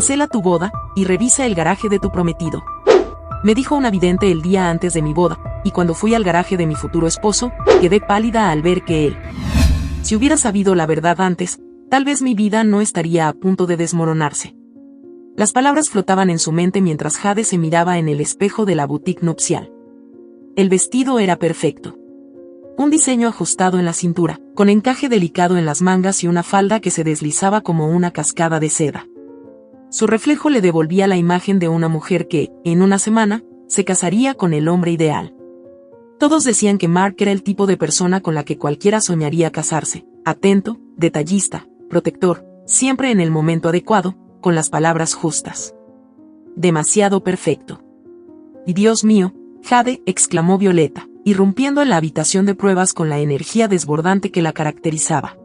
cancela tu boda y revisa el garaje de tu prometido. Me dijo una vidente el día antes de mi boda, y cuando fui al garaje de mi futuro esposo, quedé pálida al ver que él. Si hubiera sabido la verdad antes, tal vez mi vida no estaría a punto de desmoronarse. Las palabras flotaban en su mente mientras Jade se miraba en el espejo de la boutique nupcial. El vestido era perfecto. Un diseño ajustado en la cintura, con encaje delicado en las mangas y una falda que se deslizaba como una cascada de seda. Su reflejo le devolvía la imagen de una mujer que, en una semana, se casaría con el hombre ideal. Todos decían que Mark era el tipo de persona con la que cualquiera soñaría casarse, atento, detallista, protector, siempre en el momento adecuado, con las palabras justas. Demasiado perfecto. Y Dios mío, Jade, exclamó Violeta, irrumpiendo en la habitación de pruebas con la energía desbordante que la caracterizaba.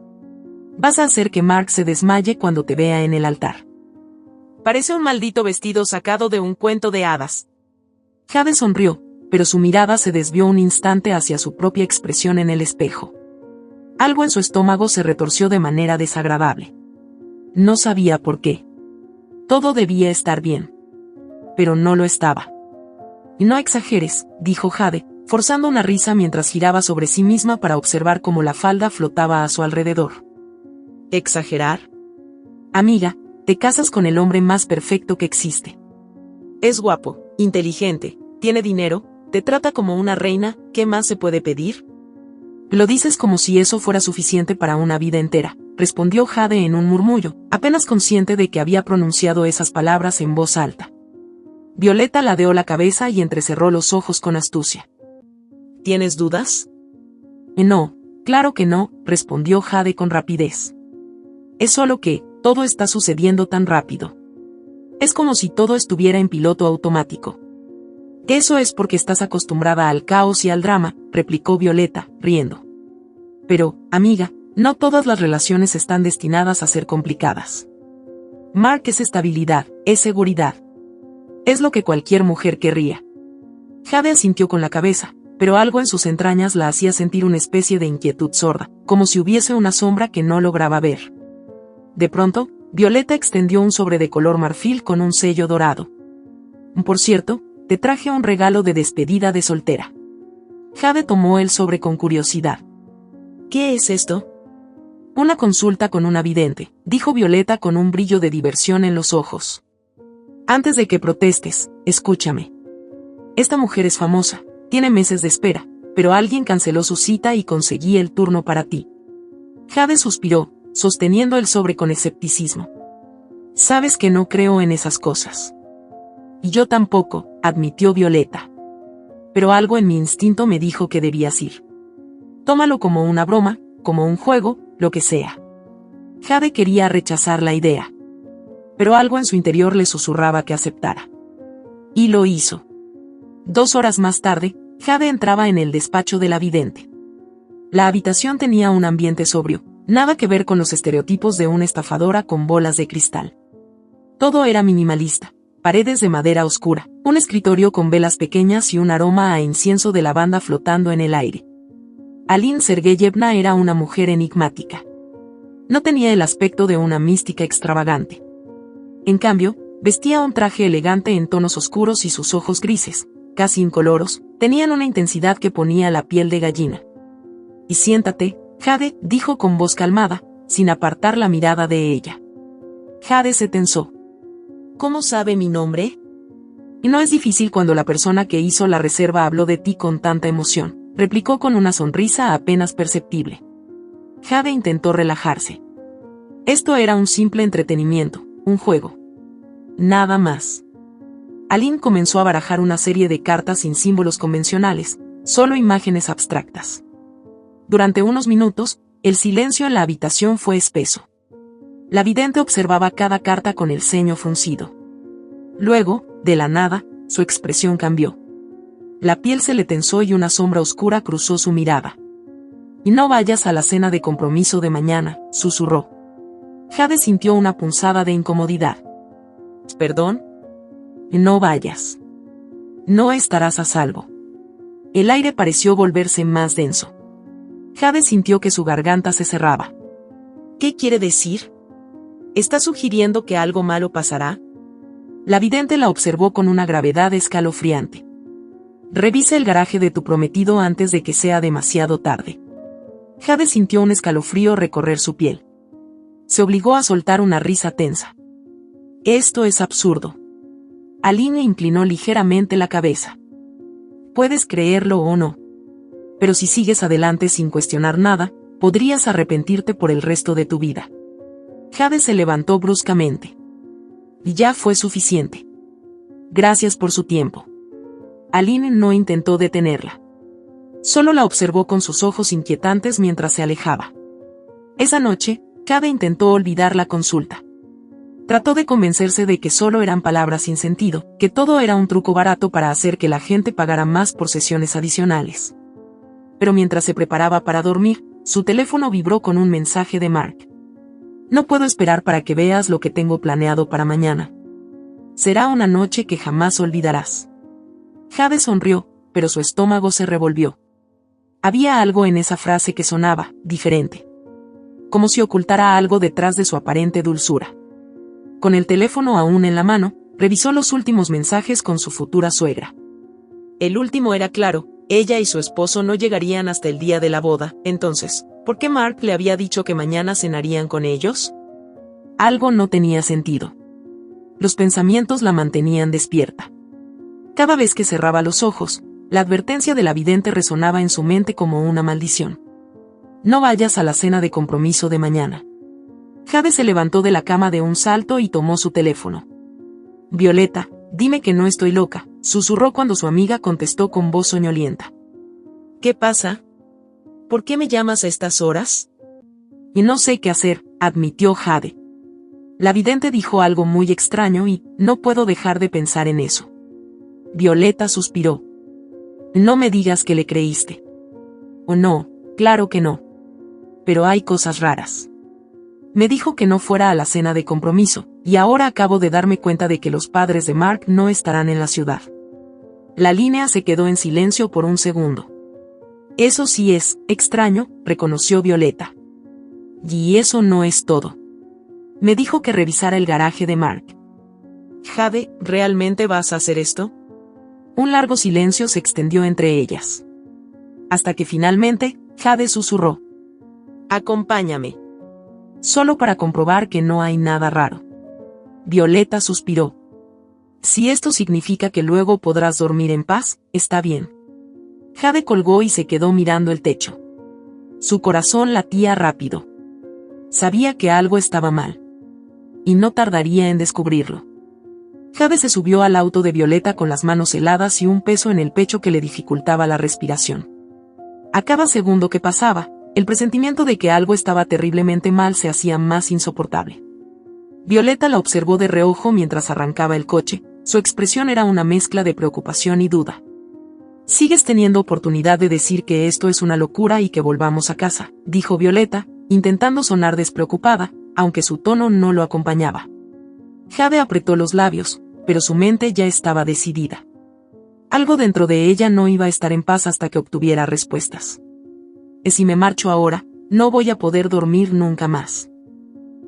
Vas a hacer que Mark se desmaye cuando te vea en el altar. Parece un maldito vestido sacado de un cuento de hadas. Jade sonrió, pero su mirada se desvió un instante hacia su propia expresión en el espejo. Algo en su estómago se retorció de manera desagradable. No sabía por qué. Todo debía estar bien. Pero no lo estaba. Y no exageres, dijo Jade, forzando una risa mientras giraba sobre sí misma para observar cómo la falda flotaba a su alrededor. ¿Exagerar? Amiga, te casas con el hombre más perfecto que existe. Es guapo, inteligente, tiene dinero, te trata como una reina, ¿qué más se puede pedir? Lo dices como si eso fuera suficiente para una vida entera, respondió Jade en un murmullo, apenas consciente de que había pronunciado esas palabras en voz alta. Violeta ladeó la cabeza y entrecerró los ojos con astucia. ¿Tienes dudas? No, claro que no, respondió Jade con rapidez. Es solo que, todo está sucediendo tan rápido. Es como si todo estuviera en piloto automático. Eso es porque estás acostumbrada al caos y al drama, replicó Violeta, riendo. Pero, amiga, no todas las relaciones están destinadas a ser complicadas. Mark es estabilidad, es seguridad. Es lo que cualquier mujer querría. Jade asintió con la cabeza, pero algo en sus entrañas la hacía sentir una especie de inquietud sorda, como si hubiese una sombra que no lograba ver. De pronto, Violeta extendió un sobre de color marfil con un sello dorado. Por cierto, te traje un regalo de despedida de soltera. Jade tomó el sobre con curiosidad. ¿Qué es esto? Una consulta con una vidente, dijo Violeta con un brillo de diversión en los ojos. Antes de que protestes, escúchame. Esta mujer es famosa, tiene meses de espera, pero alguien canceló su cita y conseguí el turno para ti. Jade suspiró, sosteniendo el sobre con escepticismo. Sabes que no creo en esas cosas. Y yo tampoco, admitió Violeta. Pero algo en mi instinto me dijo que debías ir. Tómalo como una broma, como un juego, lo que sea. Jade quería rechazar la idea. Pero algo en su interior le susurraba que aceptara. Y lo hizo. 2 horas más tarde, Jade entraba en el despacho de la vidente. La habitación tenía un ambiente sobrio, nada que ver con los estereotipos de una estafadora con bolas de cristal. Todo era minimalista. Paredes de madera oscura, un escritorio con velas pequeñas y un aroma a incienso de lavanda flotando en el aire. Aline Sergeyevna era una mujer enigmática. No tenía el aspecto de una mística extravagante. En cambio, vestía un traje elegante en tonos oscuros y sus ojos grises, casi incoloros, tenían una intensidad que ponía la piel de gallina. Y siéntate, Jade, dijo con voz calmada, sin apartar la mirada de ella. Jade se tensó. ¿Cómo sabe mi nombre? Y no es difícil cuando la persona que hizo la reserva habló de ti con tanta emoción, replicó con una sonrisa apenas perceptible. Jade intentó relajarse. Esto era un simple entretenimiento, un juego. Nada más. Aline comenzó a barajar una serie de cartas sin símbolos convencionales, solo imágenes abstractas. Durante unos minutos, el silencio en la habitación fue espeso. La vidente observaba cada carta con el ceño fruncido. Luego, de la nada, su expresión cambió. La piel se le tensó y una sombra oscura cruzó su mirada. Y no vayas a la cena de compromiso de mañana, susurró. Jade sintió una punzada de incomodidad. ¿Perdón? No vayas. No estarás a salvo. El aire pareció volverse más denso. Jade sintió que su garganta se cerraba. ¿Qué quiere decir? ¿Está sugiriendo que algo malo pasará? La vidente la observó con una gravedad escalofriante. Revisa el garaje de tu prometido antes de que sea demasiado tarde. Jade sintió un escalofrío recorrer su piel. Se obligó a soltar una risa tensa. Esto es absurdo. Aline inclinó ligeramente la cabeza. Puedes creerlo o no. Pero si sigues adelante sin cuestionar nada, podrías arrepentirte por el resto de tu vida. Jade se levantó bruscamente. Y ya fue suficiente. Gracias por su tiempo. Aline no intentó detenerla. Solo la observó con sus ojos inquietantes mientras se alejaba. Esa noche, Jade intentó olvidar la consulta. Trató de convencerse de que solo eran palabras sin sentido, que todo era un truco barato para hacer que la gente pagara más por sesiones adicionales. Pero mientras se preparaba para dormir, su teléfono vibró con un mensaje de Mark. No puedo esperar para que veas lo que tengo planeado para mañana. Será una noche que jamás olvidarás. Jade sonrió, pero su estómago se revolvió. Había algo en esa frase que sonaba diferente. Como si ocultara algo detrás de su aparente dulzura. Con el teléfono aún en la mano, revisó los últimos mensajes con su futura suegra. El último era claro, ella y su esposo no llegarían hasta el día de la boda, entonces, ¿por qué Mark le había dicho que mañana cenarían con ellos? Algo no tenía sentido. Los pensamientos la mantenían despierta. Cada vez que cerraba los ojos, la advertencia de la vidente resonaba en su mente como una maldición. No vayas a la cena de compromiso de mañana. Jade se levantó de la cama de un salto y tomó su teléfono. Violeta, dime que no estoy loca, susurró cuando su amiga contestó con voz soñolienta. ¿Qué pasa? ¿Por qué me llamas a estas horas? Y no sé qué hacer, admitió Jade. La vidente dijo algo muy extraño y no puedo dejar de pensar en eso. Violeta suspiró. No me digas que le creíste. ¿O no? Claro que no. Pero hay cosas raras. Me dijo que no fuera a la cena de compromiso, y ahora acabo de darme cuenta de que los padres de Mark no estarán en la ciudad. La línea se quedó en silencio por un segundo. Eso sí es extraño, reconoció Violeta. Y eso no es todo. Me dijo que revisara el garaje de Mark. Jade, ¿realmente vas a hacer esto? Un largo silencio se extendió entre ellas. Hasta que finalmente, Jade susurró. Acompáñame. Solo para comprobar que no hay nada raro. Violeta suspiró. Si esto significa que luego podrás dormir en paz, está bien. Jade colgó y se quedó mirando el techo. Su corazón latía rápido. Sabía que algo estaba mal. Y no tardaría en descubrirlo. Jade se subió al auto de Violeta con las manos heladas y un peso en el pecho que le dificultaba la respiración. A cada segundo que pasaba, el presentimiento de que algo estaba terriblemente mal se hacía más insoportable. Violeta la observó de reojo mientras arrancaba el coche, su expresión era una mezcla de preocupación y duda. Sigues teniendo oportunidad de decir que esto es una locura y que volvamos a casa, dijo Violeta, intentando sonar despreocupada, aunque su tono no lo acompañaba. Jade apretó los labios, pero su mente ya estaba decidida. Algo dentro de ella no iba a estar en paz hasta que obtuviera respuestas. Si me marcho ahora, no voy a poder dormir nunca más.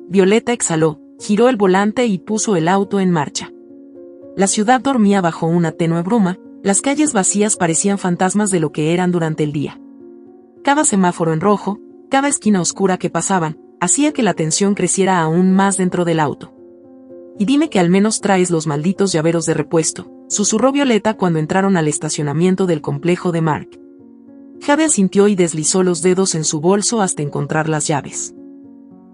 Violeta exhaló, giró el volante y puso el auto en marcha. La ciudad dormía bajo una tenue bruma, las calles vacías parecían fantasmas de lo que eran durante el día. Cada semáforo en rojo, cada esquina oscura que pasaban, hacía que la tensión creciera aún más dentro del auto. Y dime que al menos traes los malditos llaveros de repuesto, susurró Violeta cuando entraron al estacionamiento del complejo de Mark. Jade asintió y deslizó los dedos en su bolso hasta encontrar las llaves.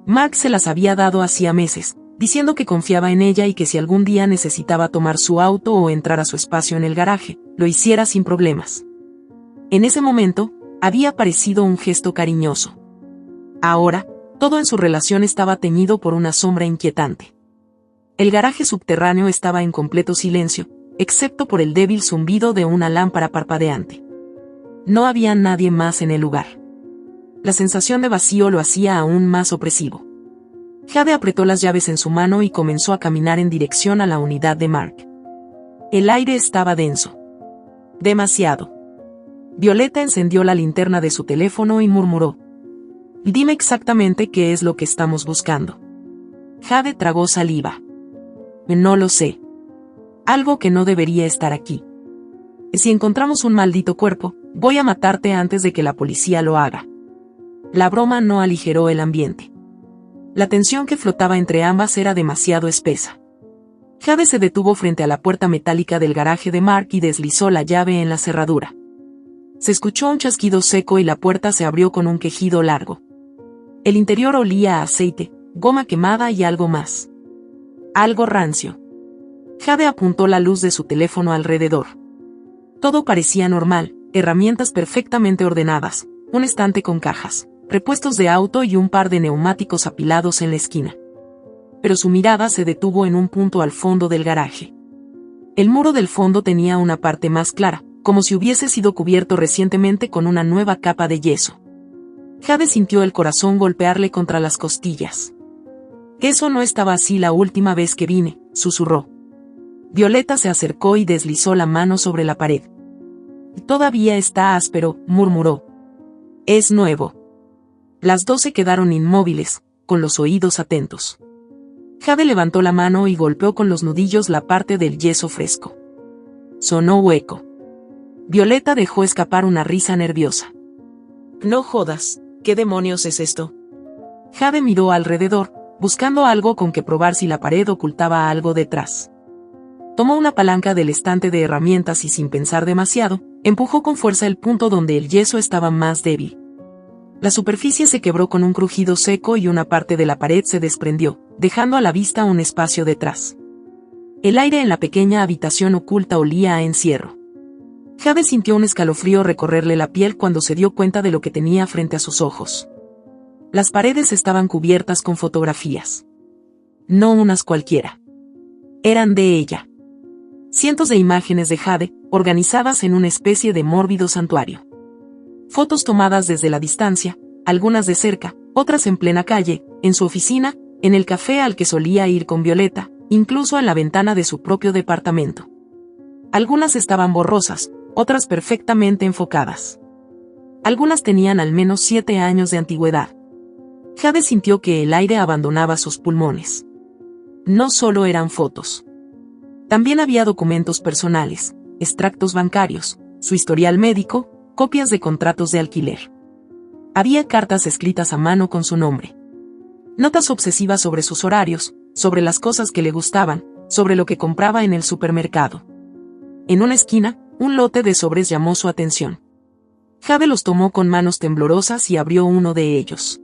Mark se las había dado hacía meses, diciendo que confiaba en ella y que si algún día necesitaba tomar su auto o entrar a su espacio en el garaje, lo hiciera sin problemas. En ese momento, había parecido un gesto cariñoso. Ahora, todo en su relación estaba teñido por una sombra inquietante. El garaje subterráneo estaba en completo silencio, excepto por el débil zumbido de una lámpara parpadeante. No había nadie más en el lugar. La sensación de vacío lo hacía aún más opresivo. Jade apretó las llaves en su mano y comenzó a caminar en dirección a la unidad de Mark. El aire estaba denso. Demasiado. Violeta encendió la linterna de su teléfono y murmuró. Dime exactamente qué es lo que estamos buscando. Jade tragó saliva. No lo sé. Algo que no debería estar aquí. Si encontramos un maldito cuerpo, voy a matarte antes de que la policía lo haga. La broma no aligeró el ambiente. La tensión que flotaba entre ambas era demasiado espesa. Jade se detuvo frente a la puerta metálica del garaje de Mark y deslizó la llave en la cerradura. Se escuchó un chasquido seco y la puerta se abrió con un quejido largo. El interior olía a aceite, goma quemada y algo más. Algo rancio. Jade apuntó la luz de su teléfono alrededor. Todo parecía normal, herramientas perfectamente ordenadas, un estante con cajas, repuestos de auto y un par de neumáticos apilados en la esquina. Pero su mirada se detuvo en un punto al fondo del garaje. El muro del fondo tenía una parte más clara, como si hubiese sido cubierto recientemente con una nueva capa de yeso. Jade sintió el corazón golpearle contra las costillas. «Eso no estaba así la última vez que vine», susurró. Violeta se acercó y deslizó la mano sobre la pared. «Todavía está áspero», murmuró. «Es nuevo». Las dos se quedaron inmóviles, con los oídos atentos. Jade levantó la mano y golpeó con los nudillos la parte del yeso fresco. Sonó hueco. Violeta dejó escapar una risa nerviosa. «No jodas, ¿qué demonios es esto?» Jade miró alrededor, buscando algo con que probar si la pared ocultaba algo detrás. Tomó una palanca del estante de herramientas y sin pensar demasiado, empujó con fuerza el punto donde el yeso estaba más débil. La superficie se quebró con un crujido seco y una parte de la pared se desprendió, dejando a la vista un espacio detrás. El aire en la pequeña habitación oculta olía a encierro. Jade sintió un escalofrío recorrerle la piel cuando se dio cuenta de lo que tenía frente a sus ojos. Las paredes estaban cubiertas con fotografías. No unas cualquiera. Eran de ella. Cientos de imágenes de Jade, organizadas en una especie de mórbido santuario. Fotos tomadas desde la distancia, algunas de cerca, otras en plena calle, en su oficina, en el café al que solía ir con Violeta, incluso en la ventana de su propio departamento. Algunas estaban borrosas, otras perfectamente enfocadas. Algunas tenían al menos 7 años de antigüedad. Jade sintió que el aire abandonaba sus pulmones. No solo eran fotos. También había documentos personales, extractos bancarios, su historial médico, copias de contratos de alquiler. Había cartas escritas a mano con su nombre. Notas obsesivas sobre sus horarios, sobre las cosas que le gustaban, sobre lo que compraba en el supermercado. En una esquina, un lote de sobres llamó su atención. Jade los tomó con manos temblorosas y abrió uno de ellos.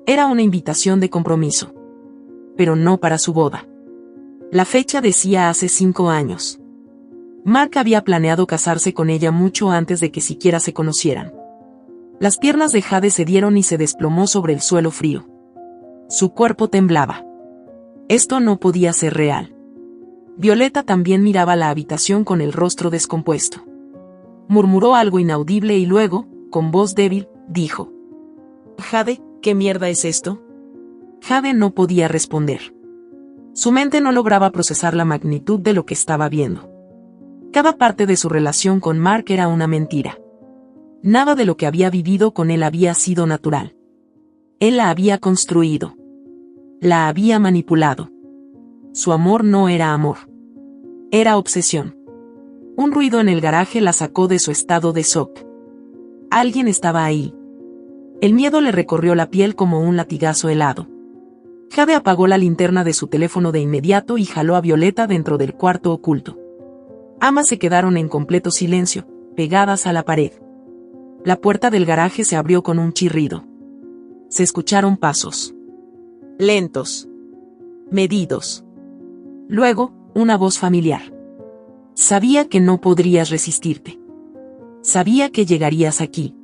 Era una invitación de compromiso. Pero no para su boda. La fecha decía hace 5 años. Mark había planeado casarse con ella mucho antes de que siquiera se conocieran. Las piernas de Jade cedieron y se desplomó sobre el suelo frío. Su cuerpo temblaba. Esto no podía ser real. Violeta también miraba la habitación con el rostro descompuesto. Murmuró algo inaudible y luego, con voz débil, dijo: «Jade, ¿qué mierda es esto?» Jade no podía responder. Su mente no lograba procesar la magnitud de lo que estaba viendo. Cada parte de su relación con Mark era una mentira. Nada de lo que había vivido con él había sido natural. Él la había construido. La había manipulado. Su amor no era amor. Era obsesión. Un ruido en el garaje la sacó de su estado de shock. Alguien estaba ahí. El miedo le recorrió la piel como un latigazo helado. Jade apagó la linterna de su teléfono de inmediato y jaló a Violeta dentro del cuarto oculto. Ambas se quedaron en completo silencio, pegadas a la pared. La puerta del garaje se abrió con un chirrido. Se escucharon pasos. Lentos. Medidos. Luego, una voz familiar. «Sabía que no podrías resistirte. Sabía que llegarías aquí».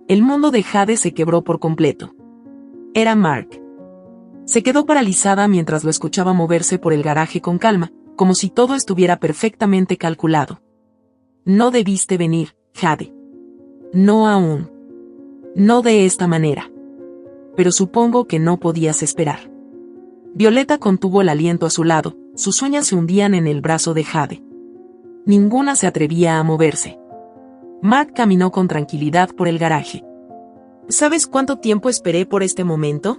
El mundo de Jade se quebró por completo. Era Mark. Se quedó paralizada mientras lo escuchaba moverse por el garaje con calma, como si todo estuviera perfectamente calculado. «No debiste venir, Jade. No aún. No de esta manera. Pero supongo que no podías esperar». Violeta contuvo el aliento a su lado, sus uñas se hundían en el brazo de Jade. Ninguna se atrevía a moverse. Mark caminó con tranquilidad por el garaje. «¿Sabes cuánto tiempo esperé por este momento?»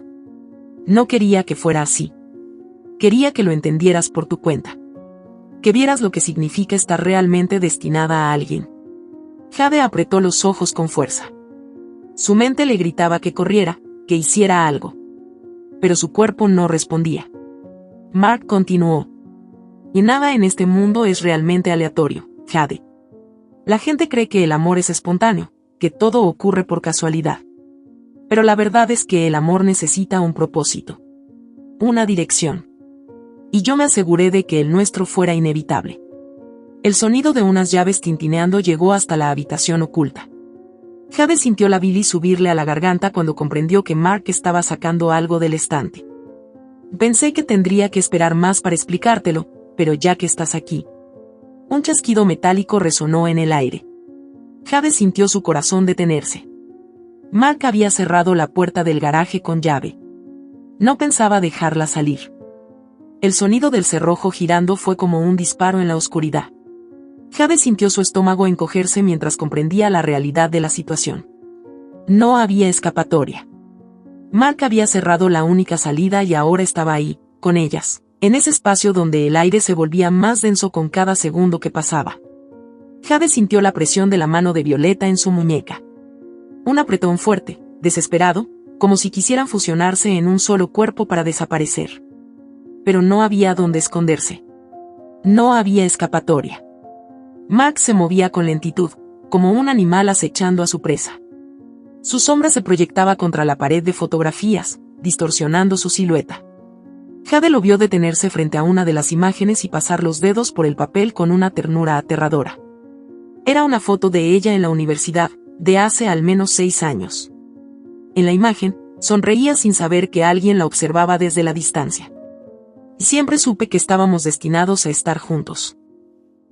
No quería que fuera así. Quería que lo entendieras por tu cuenta. Que vieras lo que significa estar realmente destinada a alguien. Jade apretó los ojos con fuerza. Su mente le gritaba que corriera, que hiciera algo. Pero su cuerpo no respondía. Mark continuó. Y nada en este mundo es realmente aleatorio, Jade. La gente cree que el amor es espontáneo, que todo ocurre por casualidad. Pero la verdad es que el amor necesita un propósito. Una dirección. Y yo me aseguré de que el nuestro fuera inevitable. El sonido de unas llaves tintineando llegó hasta la habitación oculta. Jade sintió la bilis subirle a la garganta cuando comprendió que Mark estaba sacando algo del estante. Pensé que tendría que esperar más para explicártelo, pero ya que estás aquí. Un chasquido metálico resonó en el aire. Jade sintió su corazón detenerse. Mark había cerrado la puerta del garaje con llave. No pensaba dejarla salir. El sonido del cerrojo girando fue como un disparo en la oscuridad. Jade sintió su estómago encogerse mientras comprendía la realidad de la situación. No había escapatoria. Mark había cerrado la única salida y ahora estaba ahí, con ellas, en ese espacio donde el aire se volvía más denso con cada segundo que pasaba. Jade sintió la presión de la mano de Violeta en su muñeca. Un apretón fuerte, desesperado, como si quisieran fusionarse en un solo cuerpo para desaparecer. Pero no había dónde esconderse. No había escapatoria. Mark se movía con lentitud, como un animal acechando a su presa. Su sombra se proyectaba contra la pared de fotografías, distorsionando su silueta. Jade lo vio detenerse frente a una de las imágenes y pasar los dedos por el papel con una ternura aterradora. Era una foto de ella en la universidad, de hace al menos 6 años. En la imagen, sonreía sin saber que alguien la observaba desde la distancia. Y siempre supe que estábamos destinados a estar juntos.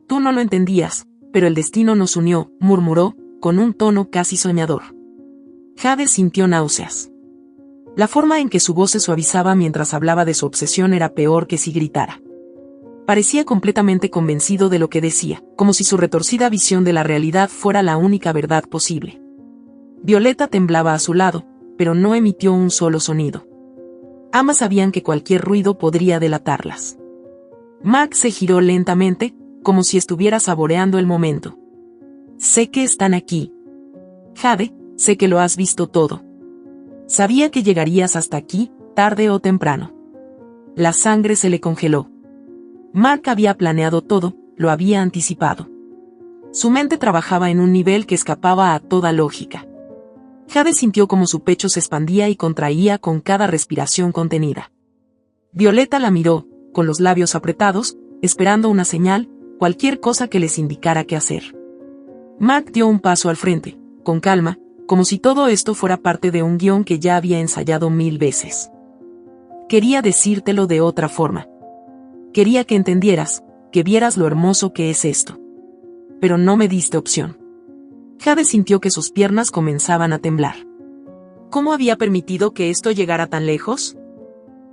Tú no lo entendías, pero el destino nos unió, murmuró, con un tono casi soñador. Jade sintió náuseas. La forma en que su voz se suavizaba mientras hablaba de su obsesión era peor que si gritara. Parecía completamente convencido de lo que decía, como si su retorcida visión de la realidad fuera la única verdad posible. Violeta temblaba a su lado, pero no emitió un solo sonido. Ambas sabían que cualquier ruido podría delatarlas. Mark se giró lentamente, como si estuviera saboreando el momento. Sé que están aquí. Jade, sé que lo has visto todo. Sabía que llegarías hasta aquí, tarde o temprano. La sangre se le congeló. Mark había planeado todo, lo había anticipado. Su mente trabajaba en un nivel que escapaba a toda lógica. Jade sintió como su pecho se expandía y contraía con cada respiración contenida. Violeta la miró, con los labios apretados, esperando una señal, cualquier cosa que les indicara qué hacer. Mark dio un paso al frente, con calma, como si todo esto fuera parte de un guión que ya había ensayado 1000 veces. Quería decírtelo de otra forma. Quería que entendieras, que vieras lo hermoso que es esto. Pero no me diste opción. Jade sintió que sus piernas comenzaban a temblar. ¿Cómo había permitido que esto llegara tan lejos?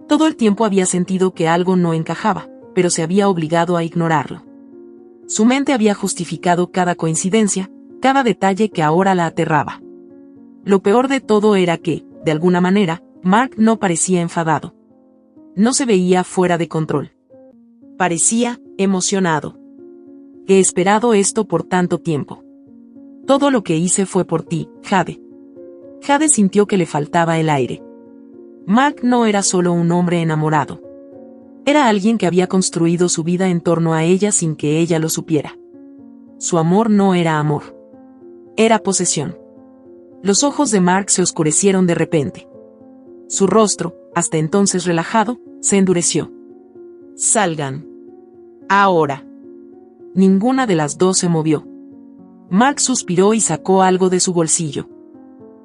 Todo el tiempo había sentido que algo no encajaba, pero se había obligado a ignorarlo. Su mente había justificado cada coincidencia, cada detalle que ahora la aterraba. Lo peor de todo era que, de alguna manera, Mark no parecía enfadado. No se veía fuera de control. Parecía emocionado. He esperado esto por tanto tiempo. Todo lo que hice fue por ti, Jade. Jade sintió que le faltaba el aire. Mark no era solo un hombre enamorado. Era alguien que había construido su vida en torno a ella sin que ella lo supiera. Su amor no era amor. Era posesión. Los ojos de Mark se oscurecieron de repente. Su rostro, hasta entonces relajado, se endureció. Salgan. Ahora. Ninguna de las dos se movió. Mark suspiró y sacó algo de su bolsillo.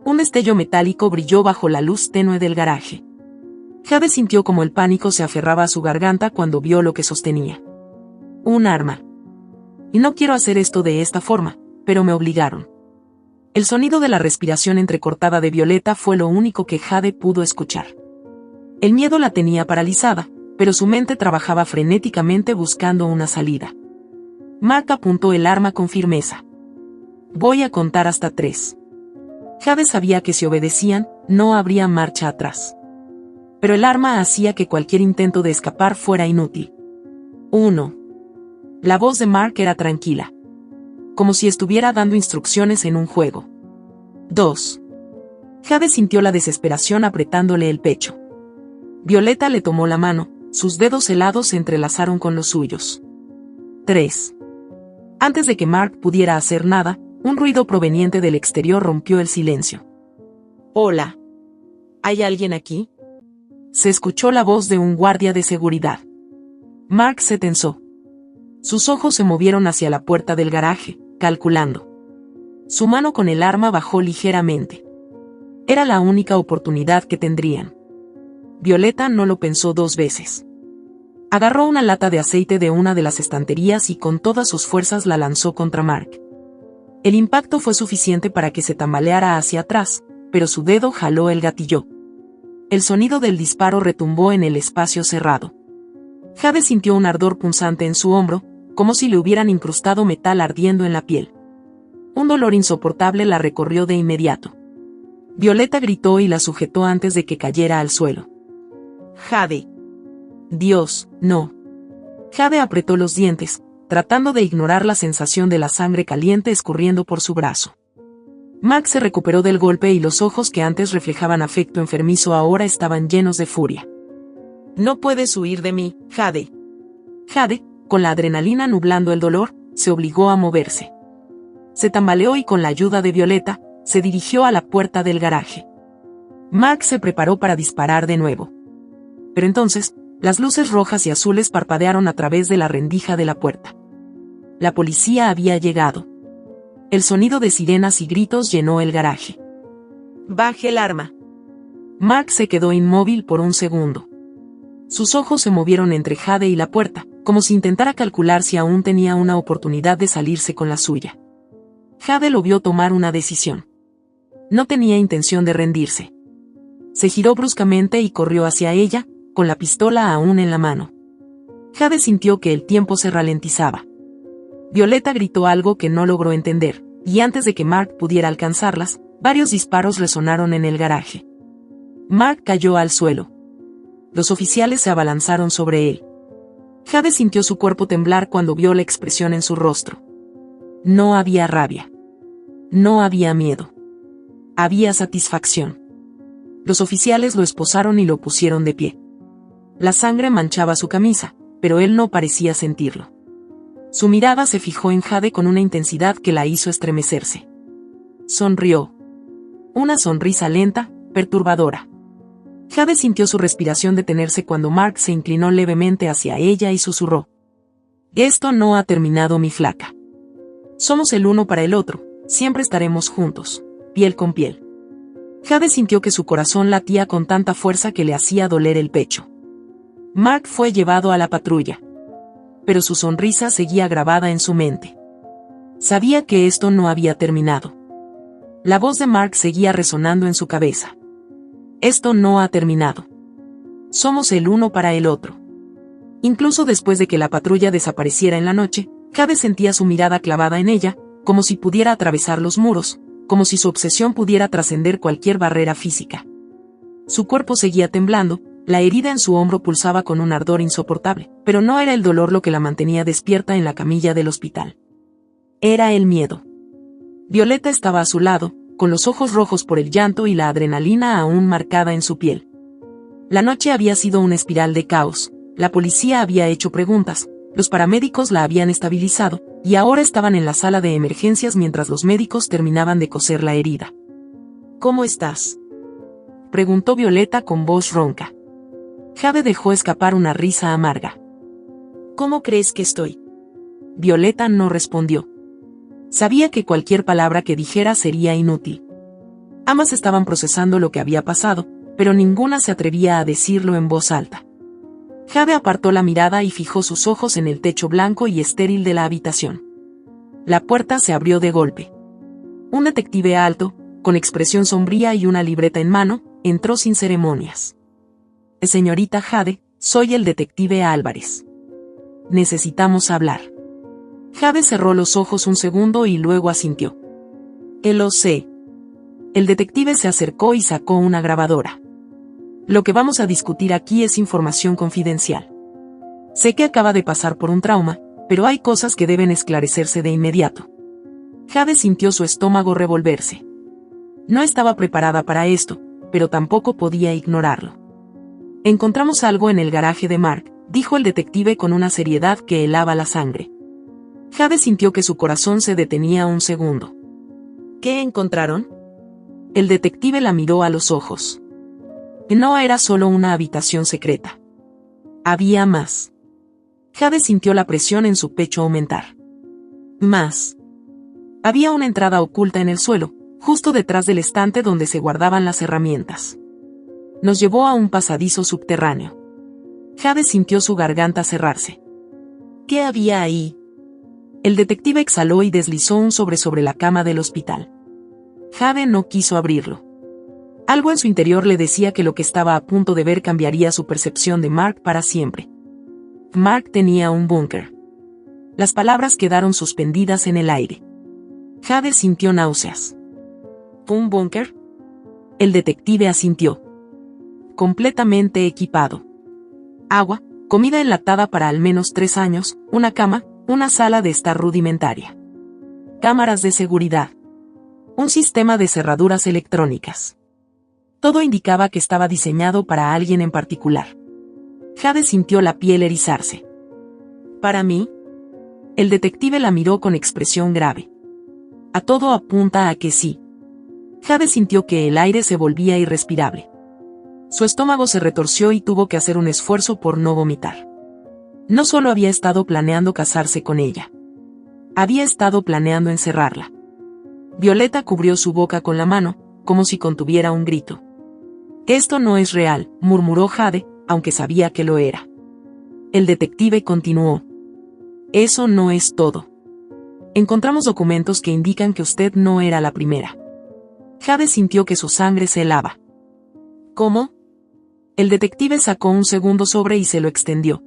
Un destello metálico brilló bajo la luz tenue del garaje. Jade sintió como el pánico se aferraba a su garganta cuando vio lo que sostenía. Un arma. Y no quiero hacer esto de esta forma, pero me obligaron. El sonido de la respiración entrecortada de Violeta fue lo único que Jade pudo escuchar. El miedo la tenía paralizada, pero su mente trabajaba frenéticamente buscando una salida. Mark apuntó el arma con firmeza. Voy a contar hasta 3. Jade sabía que si obedecían, no habría marcha atrás. Pero el arma hacía que cualquier intento de escapar fuera inútil. 1, La voz de Mark era tranquila, como si estuviera dando instrucciones en un juego. 2. Jade sintió la desesperación apretándole el pecho. Violeta le tomó la mano, sus dedos helados se entrelazaron con los suyos. 3. Antes de que Mark pudiera hacer nada, un ruido proveniente del exterior rompió el silencio. «Hola. ¿Hay alguien aquí?», se escuchó la voz de un guardia de seguridad. Mark se tensó. Sus ojos se movieron hacia la puerta del garaje, calculando. Su mano con el arma bajó ligeramente. Era la única oportunidad que tendrían. Violeta no lo pensó 2 veces. Agarró una lata de aceite de una de las estanterías y con todas sus fuerzas la lanzó contra Mark. El impacto fue suficiente para que se tambaleara hacia atrás, pero su dedo jaló el gatillo. El sonido del disparo retumbó en el espacio cerrado. Jade sintió un ardor punzante en su hombro, como si le hubieran incrustado metal ardiendo en la piel. Un dolor insoportable la recorrió de inmediato. Violeta gritó y la sujetó antes de que cayera al suelo. «Jade. Dios, no». Jade apretó los dientes, tratando de ignorar la sensación de la sangre caliente escurriendo por su brazo. Mark se recuperó del golpe y los ojos que antes reflejaban afecto enfermizo ahora estaban llenos de furia. «No puedes huir de mí, Jade». Jade, con la adrenalina nublando el dolor, se obligó a moverse. Se tambaleó y con la ayuda de Violeta, se dirigió a la puerta del garaje. Mark se preparó para disparar de nuevo. Pero entonces, las luces rojas y azules parpadearon a través de la rendija de la puerta. La policía había llegado. El sonido de sirenas y gritos llenó el garaje. «Baje el arma». Mark se quedó inmóvil por un segundo. Sus ojos se movieron entre Jade y la puerta, como si intentara calcular si aún tenía una oportunidad de salirse con la suya. Jade lo vio tomar una decisión. No tenía intención de rendirse. Se giró bruscamente y corrió hacia ella, con la pistola aún en la mano. Jade sintió que el tiempo se ralentizaba. Violeta gritó algo que no logró entender, y antes de que Mark pudiera alcanzarlas, varios disparos resonaron en el garaje. Mark cayó al suelo. Los oficiales se abalanzaron sobre él. Jade sintió su cuerpo temblar cuando vio la expresión en su rostro. No había rabia. No había miedo. Había satisfacción. Los oficiales lo esposaron y lo pusieron de pie. La sangre manchaba su camisa, pero él no parecía sentirlo. Su mirada se fijó en Jade con una intensidad que la hizo estremecerse. Sonrió. Una sonrisa lenta, perturbadora. Jade sintió su respiración detenerse cuando Mark se inclinó levemente hacia ella y susurró. «Esto no ha terminado, mi flaca. Somos el uno para el otro, siempre estaremos juntos, piel con piel». Jade sintió que su corazón latía con tanta fuerza que le hacía doler el pecho. Mark fue llevado a la patrulla. Pero su sonrisa seguía grabada en su mente. Sabía que esto no había terminado. La voz de Mark seguía resonando en su cabeza. «Esto no ha terminado. Somos el uno para el otro». Incluso después de que la patrulla desapareciera en la noche, Jade sentía su mirada clavada en ella, como si pudiera atravesar los muros, como si su obsesión pudiera trascender cualquier barrera física. Su cuerpo seguía temblando, la herida en su hombro pulsaba con un ardor insoportable, pero no era el dolor lo que la mantenía despierta en la camilla del hospital. Era el miedo. Violeta estaba a su lado, con los ojos rojos por el llanto y la adrenalina aún marcada en su piel. La noche había sido una espiral de caos, la policía había hecho preguntas, los paramédicos la habían estabilizado, y ahora estaban en la sala de emergencias mientras los médicos terminaban de coser la herida. «¿Cómo estás?», preguntó Violeta con voz ronca. Jade dejó escapar una risa amarga. «¿Cómo crees que estoy?». Violeta no respondió. Sabía que cualquier palabra que dijera sería inútil. Ambas estaban procesando lo que había pasado, pero ninguna se atrevía a decirlo en voz alta. Jade apartó la mirada y fijó sus ojos en el techo blanco y estéril de la habitación. La puerta se abrió de golpe. Un detective alto, con expresión sombría y una libreta en mano, entró sin ceremonias. «Señorita Jade, soy el detective Álvarez. Necesitamos hablar». Jade cerró los ojos un segundo y luego asintió. «Lo sé». El detective se acercó y sacó una grabadora. «Lo que vamos a discutir aquí es información confidencial. Sé que acaba de pasar por un trauma, Pero hay cosas que deben esclarecerse de inmediato. Jade sintió su estómago revolverse. No estaba preparada para esto, pero tampoco podía ignorarlo. Encontramos algo en el garaje de Mark, dijo el detective con una seriedad que helaba la sangre. Jade sintió que su corazón se detenía un segundo. ¿Qué encontraron? El detective la miró a los ojos. No era solo una habitación secreta. Había más. Jade sintió la presión en su pecho aumentar. Más. Había una entrada oculta en el suelo, justo detrás del estante donde se guardaban las herramientas. Nos llevó a un pasadizo subterráneo. Jade sintió su garganta cerrarse. ¿Qué había ahí? El detective exhaló y deslizó un sobre la cama del hospital. Jade no quiso abrirlo. Algo en su interior le decía que lo que estaba a punto de ver cambiaría su percepción de Mark para siempre. Mark tenía un búnker. Las palabras quedaron suspendidas en el aire. Jade sintió náuseas. ¿Un búnker? El detective asintió. Completamente equipado. Agua, comida enlatada para al menos 3 años, una cama, una sala de estar rudimentaria. Cámaras de seguridad. Un sistema de cerraduras electrónicas. Todo indicaba que estaba diseñado para alguien en particular. Jade sintió la piel erizarse. ¿Para mí? El detective la miró con expresión grave. A todo apunta a que sí. Jade sintió que el aire se volvía irrespirable. Su estómago se retorció y tuvo que hacer un esfuerzo por no vomitar. No solo había estado planeando casarse con ella. Había estado planeando encerrarla. Violeta cubrió su boca con la mano, como si contuviera un grito. Esto no es real, murmuró Jade, aunque sabía que lo era. El detective continuó. Eso no es todo. Encontramos documentos que indican que usted no era la primera. Jade sintió que su sangre se helaba. ¿Cómo? El detective sacó un segundo sobre y se lo extendió.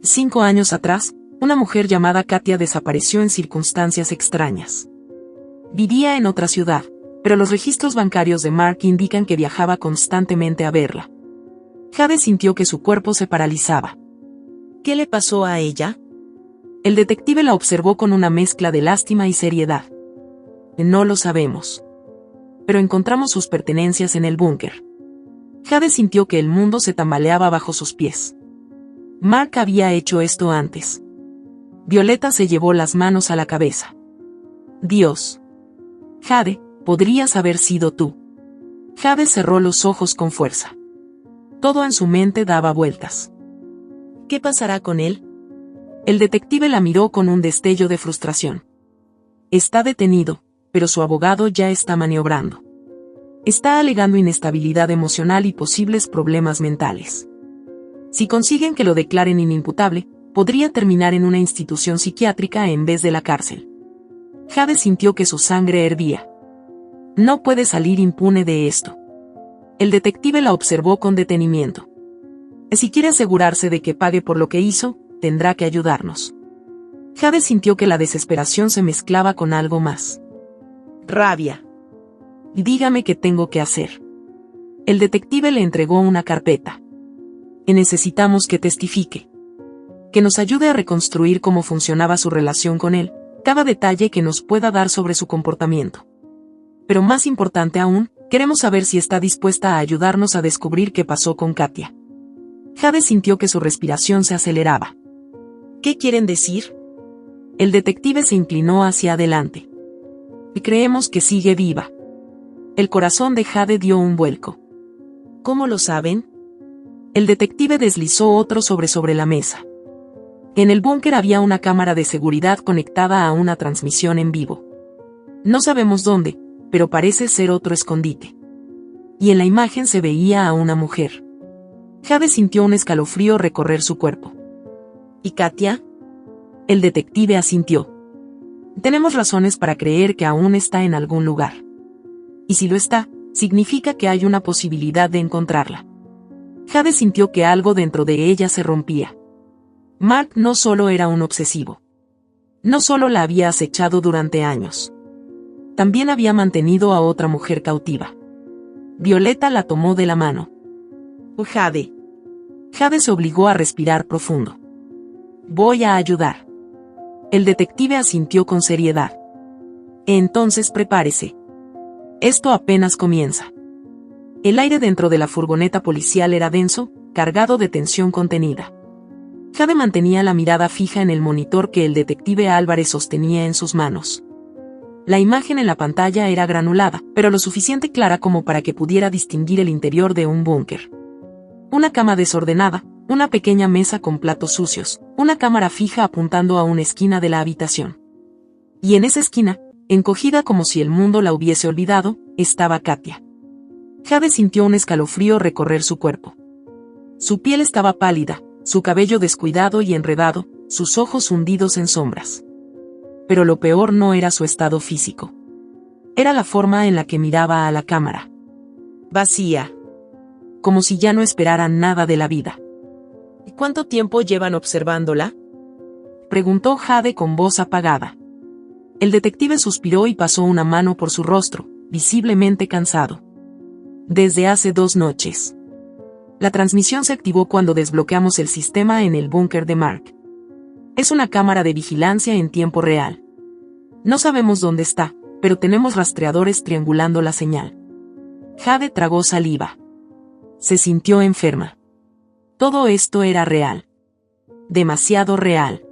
5 años atrás, una mujer llamada Katia desapareció en circunstancias extrañas. Vivía en otra ciudad, pero los registros bancarios de Mark indican que viajaba constantemente a verla. Jade sintió que su cuerpo se paralizaba. ¿Qué le pasó a ella? El detective la observó con una mezcla de lástima y seriedad. No lo sabemos. Pero encontramos sus pertenencias en el búnker. Jade sintió que el mundo se tambaleaba bajo sus pies. Mark había hecho esto antes. Violeta se llevó las manos a la cabeza. Dios. Jade, podrías haber sido tú. Jade cerró los ojos con fuerza. Todo en su mente daba vueltas. ¿Qué pasará con él? El detective la miró con un destello de frustración. Está detenido, pero su abogado ya está maniobrando. Está alegando inestabilidad emocional y posibles problemas mentales. Si consiguen que lo declaren inimputable, podría terminar en una institución psiquiátrica en vez de la cárcel. Jade sintió que su sangre hervía. No puede salir impune de esto. El detective la observó con detenimiento. Si quiere asegurarse de que pague por lo que hizo, tendrá que ayudarnos. Jade sintió que la desesperación se mezclaba con algo más. Rabia. Dígame qué tengo que hacer. El detective le entregó una carpeta. Necesitamos que testifique. Que nos ayude a reconstruir cómo funcionaba su relación con él, cada detalle que nos pueda dar sobre su comportamiento. Pero más importante aún, queremos saber si está dispuesta a ayudarnos a descubrir qué pasó con Katia. Jade sintió que su respiración se aceleraba. ¿Qué quieren decir? El detective se inclinó hacia adelante. Creemos que sigue viva. El corazón de Jade dio un vuelco. ¿Cómo lo saben? El detective deslizó otro sobre la mesa. En el búnker había una cámara de seguridad conectada a una transmisión en vivo. No sabemos dónde, pero parece ser otro escondite. Y en la imagen se veía a una mujer. Jade sintió un escalofrío recorrer su cuerpo. ¿Y Katia? El detective asintió. Tenemos razones para creer que aún está en algún lugar. Y si lo está, significa que hay una posibilidad de encontrarla. Jade sintió que algo dentro de ella se rompía. Mark no solo era un obsesivo. No solo la había acechado durante años. También había mantenido a otra mujer cautiva. Violeta la tomó de la mano. Jade. Jade se obligó a respirar profundo. Voy a ayudar. El detective asintió con seriedad. Entonces prepárese. Esto apenas comienza. El aire dentro de la furgoneta policial era denso, cargado de tensión contenida. Jade mantenía la mirada fija en el monitor que el detective Álvarez sostenía en sus manos. La imagen en la pantalla era granulada, pero lo suficiente clara como para que pudiera distinguir el interior de un búnker. Una cama desordenada, una pequeña mesa con platos sucios, una cámara fija apuntando a una esquina de la habitación. Y en esa esquina, encogida como si el mundo la hubiese olvidado, estaba Katia. Jade sintió un escalofrío recorrer su cuerpo. Su piel estaba pálida, su cabello descuidado y enredado, sus ojos hundidos en sombras. Pero lo peor no era su estado físico. Era la forma en la que miraba a la cámara. Vacía. Como si ya no esperara nada de la vida. ¿Y cuánto tiempo llevan observándola?, preguntó Jade con voz apagada. El detective suspiró y pasó una mano por su rostro, visiblemente cansado. Desde hace 2 noches. La transmisión se activó cuando desbloqueamos el sistema en el búnker de Mark. Es una cámara de vigilancia en tiempo real. No sabemos dónde está, pero tenemos rastreadores triangulando la señal. Jade tragó saliva. Se sintió enferma. Todo esto era real. Demasiado real.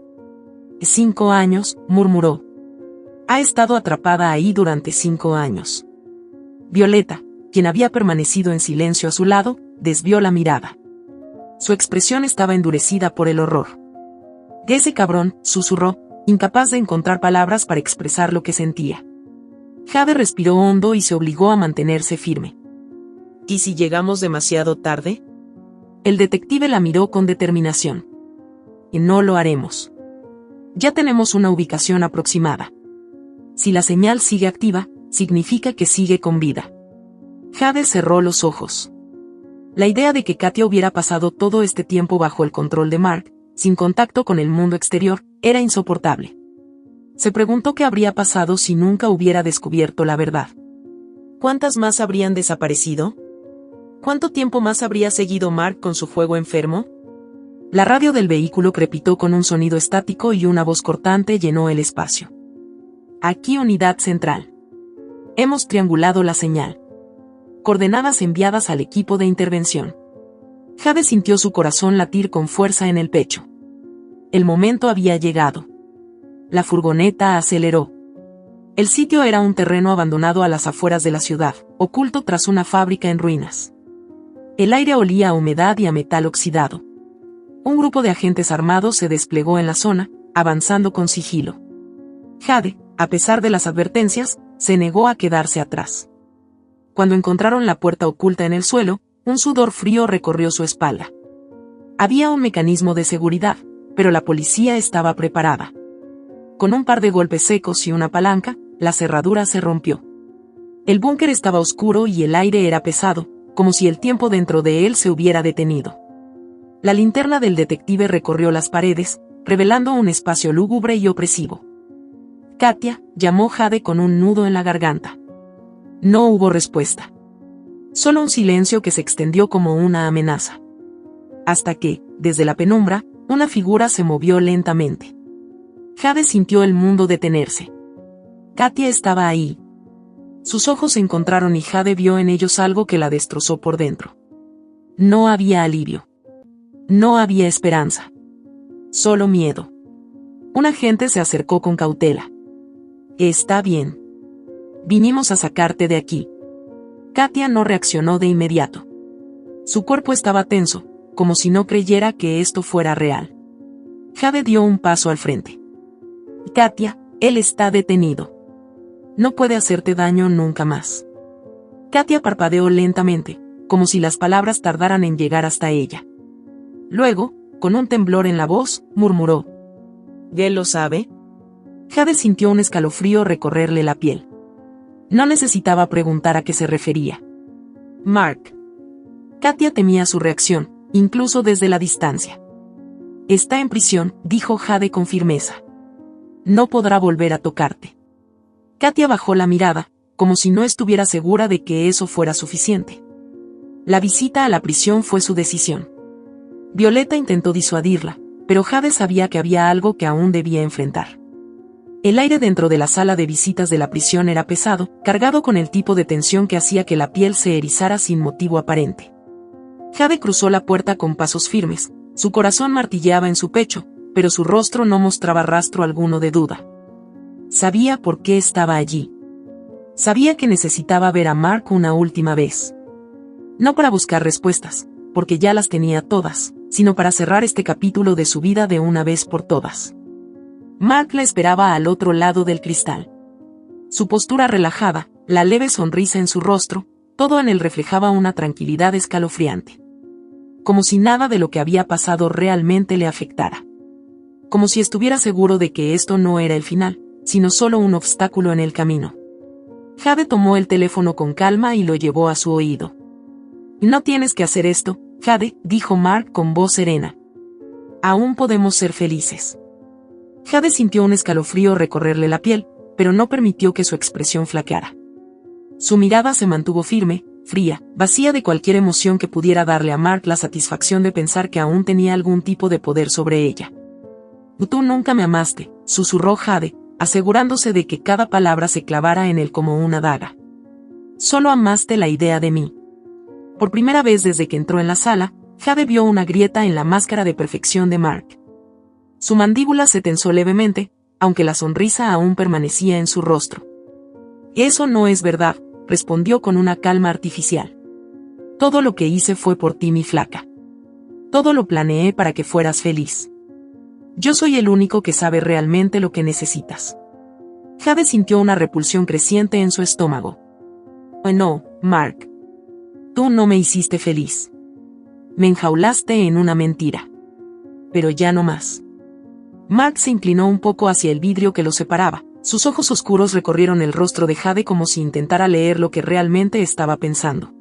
5 años, murmuró. Ha estado atrapada ahí durante 5 años. Violeta, quien había permanecido en silencio a su lado, desvió la mirada. Su expresión estaba endurecida por el horror. «Ese cabrón», susurró, incapaz de encontrar palabras para expresar lo que sentía. Jade respiró hondo y se obligó a mantenerse firme. ¿Y si llegamos demasiado tarde? El detective la miró con determinación. Y no lo haremos. Ya tenemos una ubicación aproximada. Si la señal sigue activa, significa que sigue con vida. Jade cerró los ojos. La idea de que Katia hubiera pasado todo este tiempo bajo el control de Mark, sin contacto con el mundo exterior, era insoportable. Se preguntó qué habría pasado si nunca hubiera descubierto la verdad. ¿Cuántas más habrían desaparecido? ¿Cuánto tiempo más habría seguido Mark con su fuego enfermo? La radio del vehículo crepitó con un sonido estático y una voz cortante llenó el espacio. Aquí Unidad Central. Hemos triangulado la señal. Coordenadas enviadas al equipo de intervención. Jade sintió su corazón latir con fuerza en el pecho. El momento había llegado. La furgoneta aceleró. El sitio era un terreno abandonado a las afueras de la ciudad, oculto tras una fábrica en ruinas. El aire olía a humedad y a metal oxidado. Un grupo de agentes armados se desplegó en la zona, avanzando con sigilo. Jade, a pesar de las advertencias, se negó a quedarse atrás. Cuando encontraron la puerta oculta en el suelo, un sudor frío recorrió su espalda. Había un mecanismo de seguridad, pero la policía estaba preparada. Con un par de golpes secos y una palanca, la cerradura se rompió. El búnker estaba oscuro y el aire era pesado, como si el tiempo dentro de él se hubiera detenido. La linterna del detective recorrió las paredes, revelando un espacio lúgubre y opresivo. Katia, llamó Jade con un nudo en la garganta. No hubo respuesta. Solo un silencio que se extendió como una amenaza. Hasta que, desde la penumbra, una figura se movió lentamente. Jade sintió el mundo detenerse. Katia estaba ahí. Sus ojos se encontraron y Jade vio en ellos algo que la destrozó por dentro. No había alivio. No había esperanza. Solo miedo. Un agente se acercó con cautela. Está bien. Vinimos a sacarte de aquí. Katia no reaccionó de inmediato. Su cuerpo estaba tenso, como si no creyera que esto fuera real. Jade dio un paso al frente. Katia, él está detenido. No puede hacerte daño nunca más. Katia parpadeó lentamente, como si las palabras tardaran en llegar hasta ella. Luego, con un temblor en la voz, murmuró. ¿Él lo sabe? Jade sintió un escalofrío recorrerle la piel. No necesitaba preguntar a qué se refería. Mark. Katia temía su reacción, incluso desde la distancia. Está en prisión, dijo Jade con firmeza. No podrá volver a tocarte. Katia bajó la mirada, como si no estuviera segura de que eso fuera suficiente. La visita a la prisión fue su decisión. Violeta intentó disuadirla, pero Jade sabía que había algo que aún debía enfrentar. El aire dentro de la sala de visitas de la prisión era pesado, cargado con el tipo de tensión que hacía que la piel se erizara sin motivo aparente. Jade cruzó la puerta con pasos firmes, su corazón martilleaba en su pecho, pero su rostro no mostraba rastro alguno de duda. Sabía por qué estaba allí. Sabía que necesitaba ver a Mark una última vez. No para buscar respuestas, porque ya las tenía todas, sino para cerrar este capítulo de su vida de una vez por todas. Mark la esperaba al otro lado del cristal. Su postura relajada, la leve sonrisa en su rostro, todo en él reflejaba una tranquilidad escalofriante. Como si nada de lo que había pasado realmente le afectara. Como si estuviera seguro de que esto no era el final, sino solo un obstáculo en el camino. Jade tomó el teléfono con calma y lo llevó a su oído. «No tienes que hacer esto, Jade», dijo Mark con voz serena. «Aún podemos ser felices». Jade sintió un escalofrío recorrerle la piel, pero no permitió que su expresión flaqueara. Su mirada se mantuvo firme, fría, vacía de cualquier emoción que pudiera darle a Mark la satisfacción de pensar que aún tenía algún tipo de poder sobre ella. «Tú nunca me amaste», susurró Jade, asegurándose de que cada palabra se clavara en él como una daga. «Solo amaste la idea de mí». Por primera vez desde que entró en la sala, Jade vio una grieta en la máscara de perfección de Mark. Su mandíbula se tensó levemente, aunque la sonrisa aún permanecía en su rostro. «Eso no es verdad», respondió con una calma artificial. «Todo lo que hice fue por ti, mi flaca. Todo lo planeé para que fueras feliz. Yo soy el único que sabe realmente lo que necesitas». Jade sintió una repulsión creciente en su estómago. «No, Mark. Tú no me hiciste feliz. Me enjaulaste en una mentira. Pero ya no más». Mark se inclinó un poco hacia el vidrio que lo separaba. Sus ojos oscuros recorrieron el rostro de Jade como si intentara leer lo que realmente estaba pensando.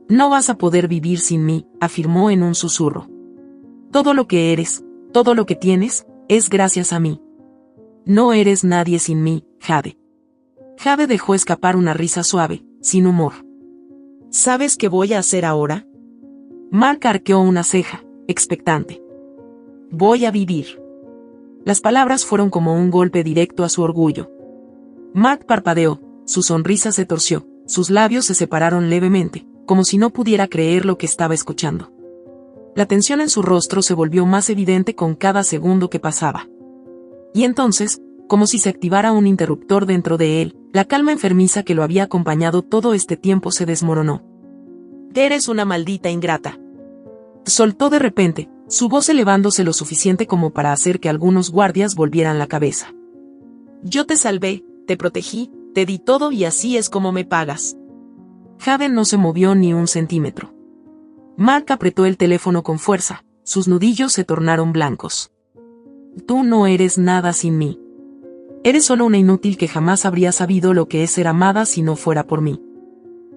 «No vas a poder vivir sin mí», afirmó en un susurro. «Todo lo que eres, todo lo que tienes, es gracias a mí. No eres nadie sin mí, Jade». Jade dejó escapar una risa suave, sin humor. «¿Sabes qué voy a hacer ahora?». Mark arqueó una ceja, expectante. «Voy a vivir». Las palabras fueron como un golpe directo a su orgullo. Mark parpadeó, su sonrisa se torció, sus labios se separaron levemente, como si no pudiera creer lo que estaba escuchando. La tensión en su rostro se volvió más evidente con cada segundo que pasaba. Y entonces, como si se activara un interruptor dentro de él, la calma enfermiza que lo había acompañado todo este tiempo se desmoronó. «Eres una maldita ingrata», soltó de repente, su voz elevándose lo suficiente como para hacer que algunos guardias volvieran la cabeza. «Yo te salvé, te protegí, te di todo y así es como me pagas». Jade no se movió ni un centímetro. Mark apretó el teléfono con fuerza, sus nudillos se tornaron blancos. «Tú no eres nada sin mí. Eres solo una inútil que jamás habría sabido lo que es ser amada si no fuera por mí».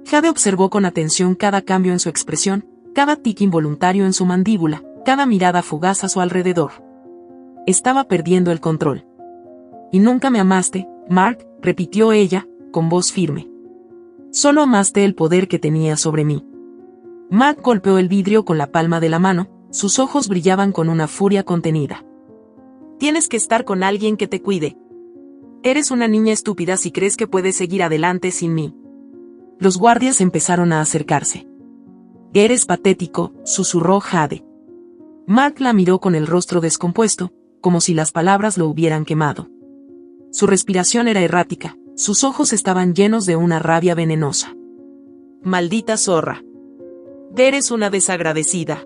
Jade observó con atención cada cambio en su expresión, cada tic involuntario en su mandíbula, cada mirada fugaz a su alrededor. Estaba perdiendo el control. «Y nunca me amaste, Mark», repitió ella, con voz firme. «Solo amaste el poder que tenía sobre mí». Mark golpeó el vidrio con la palma de la mano, sus ojos brillaban con una furia contenida. «Tienes que estar con alguien que te cuide. Eres una niña estúpida si crees que puedes seguir adelante sin mí». Los guardias empezaron a acercarse. «Eres patético», susurró Jade. Mark la miró con el rostro descompuesto, como si las palabras lo hubieran quemado. Su respiración era errática, sus ojos estaban llenos de una rabia venenosa. «Maldita zorra. Eres una desagradecida.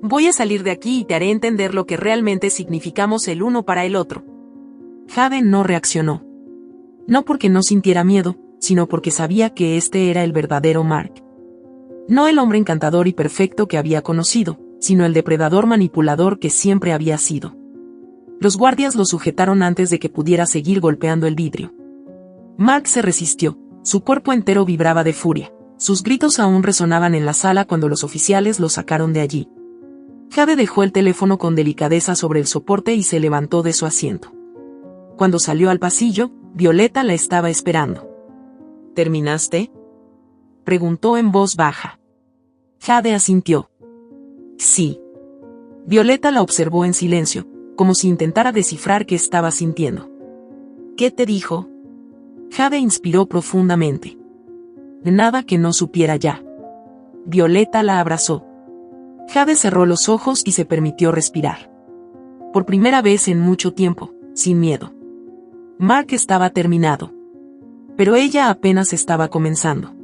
Voy a salir de aquí y te haré entender lo que realmente significamos el uno para el otro». Jade no reaccionó. No porque no sintiera miedo, sino porque sabía que este era el verdadero Mark. No el hombre encantador y perfecto que había conocido, sino el depredador manipulador que siempre había sido. Los guardias lo sujetaron antes de que pudiera seguir golpeando el vidrio. Mark se resistió, su cuerpo entero vibraba de furia, sus gritos aún resonaban en la sala cuando los oficiales lo sacaron de allí. Jade dejó el teléfono con delicadeza sobre el soporte y se levantó de su asiento. Cuando salió al pasillo, Violeta la estaba esperando. «¿Terminaste?», preguntó en voz baja. Jade asintió. «Sí». Violeta la observó en silencio, como si intentara descifrar qué estaba sintiendo. ¿Qué te dijo? Jade inspiró profundamente. Nada que no supiera ya. Violeta la abrazó. Jade cerró los ojos y se permitió respirar. Por primera vez en mucho tiempo, sin miedo. Mark estaba terminado. Pero ella apenas estaba comenzando.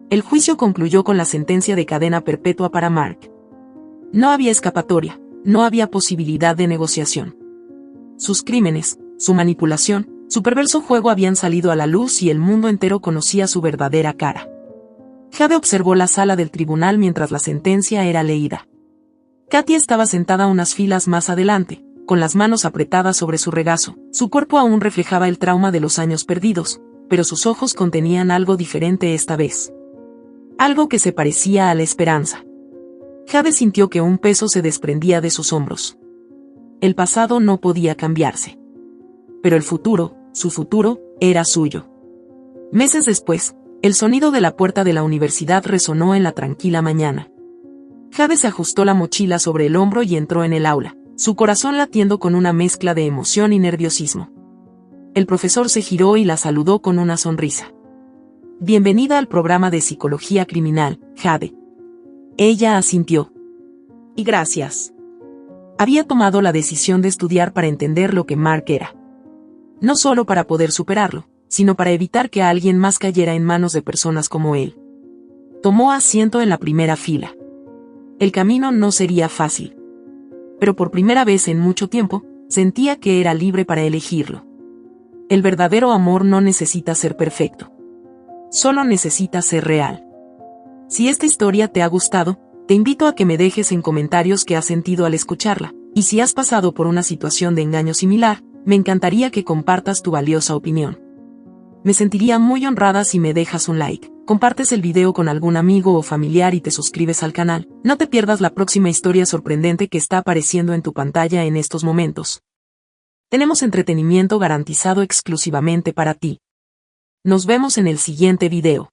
El juicio concluyó con la sentencia de cadena perpetua para Mark. No había escapatoria, no había posibilidad de negociación. Sus crímenes, su manipulación, su perverso juego habían salido a la luz y el mundo entero conocía su verdadera cara. Jade observó la sala del tribunal mientras la sentencia era leída. Katy estaba sentada unas filas más adelante, con las manos apretadas sobre su regazo. Su cuerpo aún reflejaba el trauma de los años perdidos, pero sus ojos contenían algo diferente esta vez. Algo que se parecía a la esperanza. Jade sintió que un peso se desprendía de sus hombros. El pasado no podía cambiarse. Pero el futuro, su futuro, era suyo. Meses después, el sonido de la puerta de la universidad resonó en la tranquila mañana. Jade se ajustó la mochila sobre el hombro y entró en el aula, su corazón latiendo con una mezcla de emoción y nerviosismo. El profesor se giró y la saludó con una sonrisa. Bienvenida al programa de psicología criminal, Jade. Ella asintió. Y gracias. Había tomado la decisión de estudiar para entender lo que Mark era. No solo para poder superarlo, sino para evitar que alguien más cayera en manos de personas como él. Tomó asiento en la primera fila. El camino no sería fácil. Pero por primera vez en mucho tiempo, sentía que era libre para elegirlo. El verdadero amor no necesita ser perfecto. Solo necesita ser real. Si esta historia te ha gustado, te invito a que me dejes en comentarios qué has sentido al escucharla, y si has pasado por una situación de engaño similar, me encantaría que compartas tu valiosa opinión. Me sentiría muy honrada si me dejas un like, compartes el video con algún amigo o familiar y te suscribes al canal. No te pierdas la próxima historia sorprendente que está apareciendo en tu pantalla en estos momentos. Tenemos entretenimiento garantizado exclusivamente para ti. Nos vemos en el siguiente video.